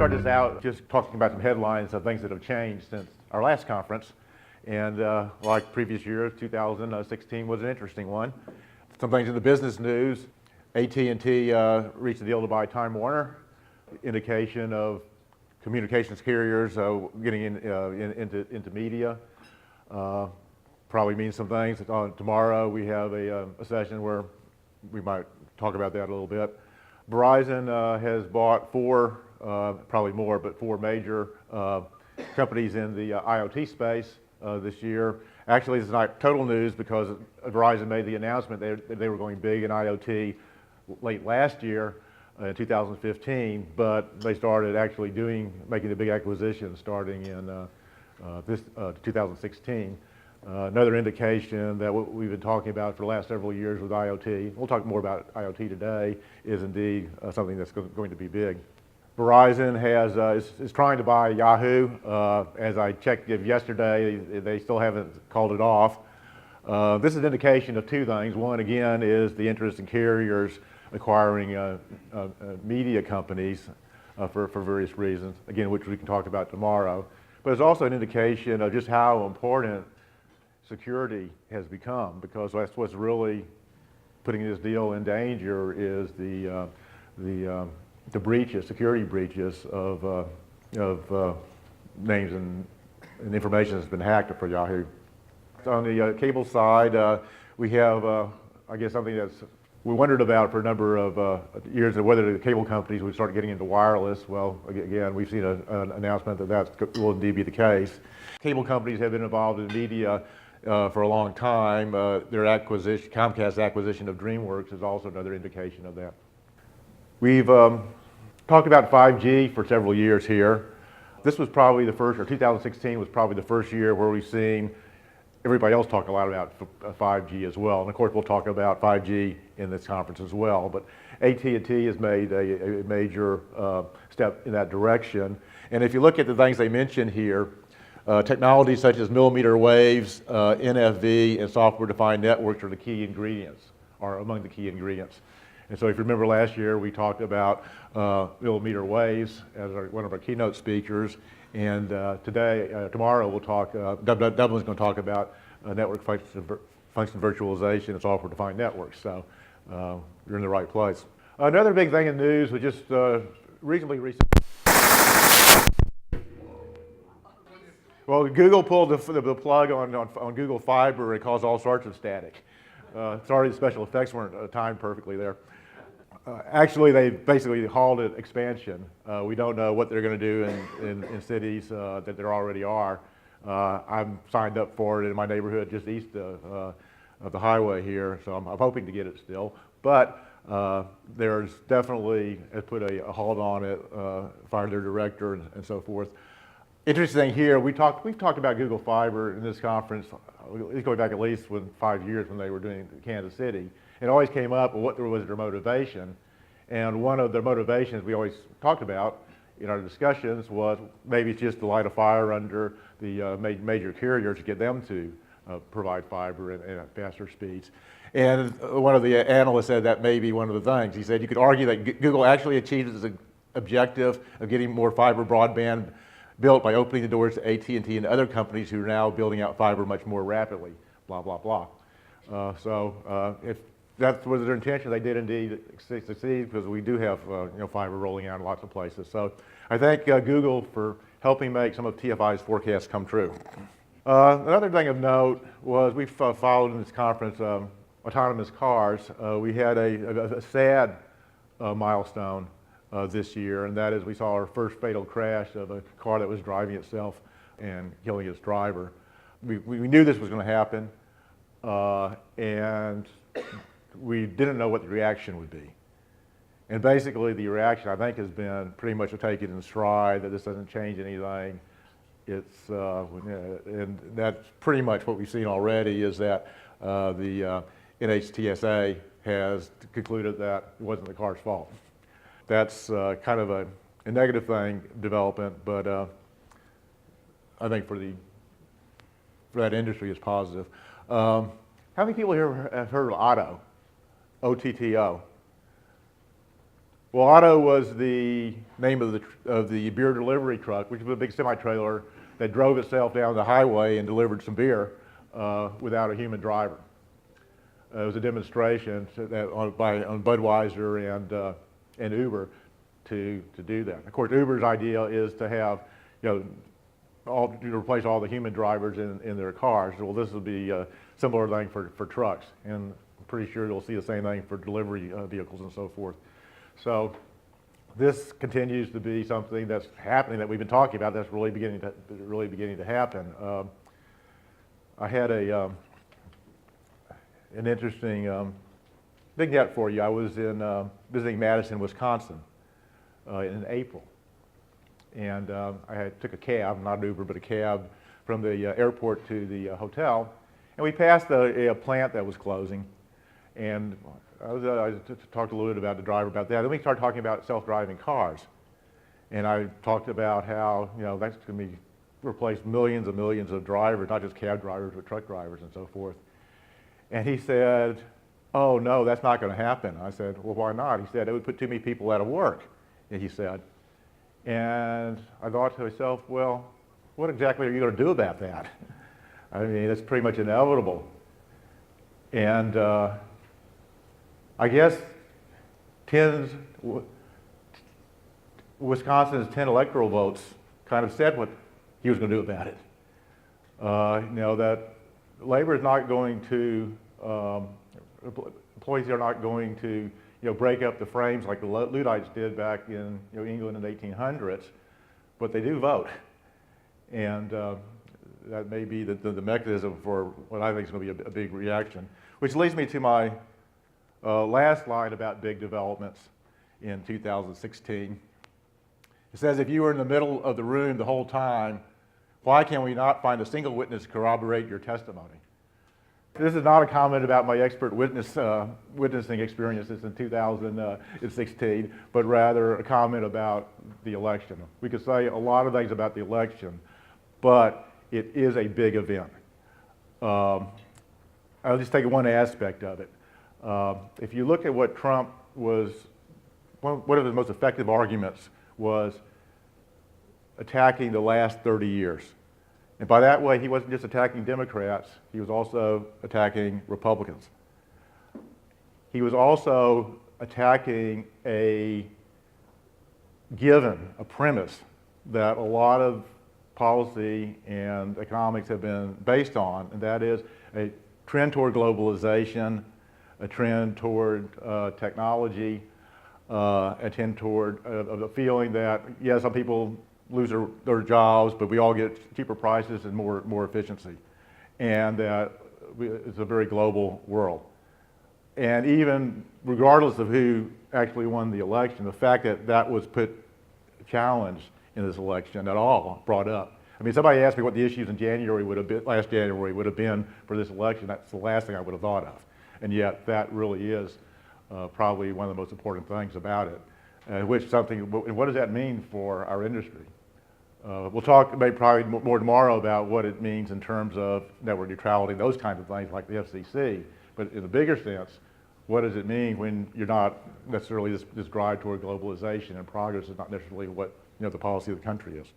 start this out just talking about some headlines of things that have changed since our last conference. And like previous years, 2016 was an interesting one. Some things in the business news. AT&T reached a deal to buy Time Warner, indication of communications carriers getting into media. Probably means some things. Tomorrow we have a session where we might talk about that a little bit. Verizon has bought four, probably more, but four major companies in the IoT space this year. Actually, it's not total news because Verizon made the announcement that they were going big in IoT late last year in 2015, but they started actually making the big acquisition starting in 2016. Another indication that what we've been talking about for the last several years with IoT, we'll talk more about IoT today, is indeed something that's going to be big. Verizon is trying to buy Yahoo. As I checked yesterday, they still haven't called it off. This is an indication of two things. One, again, is the interest in carriers acquiring media companies for various reasons, again, which we can talk about tomorrow. But it's also an indication of just how important security has become, because that's what's really putting this deal in danger is the breaches, security breaches of names and information that's been hacked for Yahoo. On the cable side, we have, I guess, something that's we wondered about for a number of years, of whether the cable companies would start getting into wireless. Well, again, we've seen an announcement that will indeed be the case. Cable companies have been involved in media for a long time. Comcast's acquisition of DreamWorks is also another indication of that. We've talked about 5G for several years here. This was probably the first, or 2016 was probably the first year where we've seen everybody else talk a lot about 5G as well. And of course, we'll talk about 5G in this conference as well. But AT&T has made a major step in that direction. And if you look at the things they mentioned here, technologies such as millimeter waves, NFV, and software-defined networks are among the key ingredients. And so if you remember last year, we talked about millimeter waves as one of our keynote speakers. And tomorrow we'll talk, Dublin's going to talk about network function virtualization and software-defined networks. So you're in the right place. Another big thing in news was just reasonably recent. Well, Google pulled the plug on Google Fiber. It caused all sorts of static. Sorry the special effects weren't timed perfectly there. Actually, they basically halted expansion. We don't know what they're going to do in cities that there already are. I'm signed up for it in my neighborhood just east of the highway here, so I'm hoping to get it still. But there's definitely put a halt on it, fired their director and so forth. Interesting here, we've talked about Google Fiber in this conference, going back at least 5 years when they were doing Kansas City. It always came up, what was their motivation? And one of the motivations we always talked about in our discussions was maybe it's just to light a fire under the major carriers to get them to provide fiber at faster speeds. And one of the analysts said that may be one of the things. He said you could argue that Google actually achieved its objective of getting more fiber broadband built by opening the doors to AT&T and other companies who are now building out fiber much more rapidly, blah, blah, blah. If that was their intention, they did indeed succeed, because we do have fiber rolling out in lots of places. So I thank Google for helping make some of TFI's forecasts come true. Another thing of note was we've followed in this conference autonomous cars. We had a sad milestone this year, and that is we saw our first fatal crash of a car that was driving itself and killing its driver. We knew this was going to happen, and we didn't know what the reaction would be. And basically the reaction, I think, has been pretty much to take it in stride, that this doesn't change anything. And that's pretty much what we've seen already, is that the NHTSA has concluded that it wasn't the car's fault. That's kind of a negative thing, development, but I think for that industry it's positive. How many people here have heard of OTTO? Well, Otto was the name of the beer delivery truck, which was a big semi-trailer that drove itself down the highway and delivered some beer without a human driver. It was a demonstration on Budweiser and Uber to do that. Of course, Uber's idea is to have, to replace all the human drivers in their cars. Well, this will be a similar thing for trucks, and I'm pretty sure you'll see the same thing for delivery vehicles and so forth. So this continues to be something that's happening that we've been talking about. That's really beginning to happen. I had an interesting vignette for you. I was in visiting Madison, Wisconsin, in April, and I took a cab, not an Uber, but a cab from the airport to the hotel, and we passed a plant that was closing, and I talked a little bit about the driver about that. Then we started talking about self-driving cars, and I talked about how that's going to be replace millions and millions of drivers, not just cab drivers, but truck drivers and so forth. And he said, "Oh no, that's not going to happen." I said, "Well, why not?" He said, "It would put too many people out of work." And he said, and I thought to myself, well, what exactly are you going to do about that? I mean, it's pretty much inevitable. And I guess Wisconsin's 10 electoral votes kind of said what he was going to do about it. That labor is not going to, employees are not going to, break up the frames like the Luddites did back in England in the 1800s, but they do vote. And that may be the mechanism for what I think is going to be a big reaction. Which leads me to my last line about big developments in 2016. It says, if you were in the middle of the room the whole time, why can we not find a single witness to corroborate your testimony? This is not a comment about my expert witnessing experiences in 2016, but rather a comment about the election. We could say a lot of things about the election, but it is a big event. I'll just take one aspect of it. If you look at what Trump was, one of his most effective arguments was attacking the last 30 years. And by that way, he wasn't just attacking Democrats, he was also attacking Republicans. He was also attacking a premise that a lot of policy and economics have been based on, and that is a trend toward globalization, a trend toward technology, a trend toward a feeling that, yeah, some people lose their jobs, but we all get cheaper prices and more efficiency. And that it's a very global world. And even regardless of who actually won the election, the fact that that was challenged in this election at all, brought up. I mean, somebody asked me what the issues in January last January would have been for this election. That's the last thing I would have thought of. And yet that really is probably one of the most important things about it. And what does that mean for our industry? We'll talk maybe probably more tomorrow about what it means in terms of network neutrality, those kinds of things like the FCC. But in a bigger sense, what does it mean when you're not necessarily this drive toward globalization and progress is not necessarily what the policy of the country is?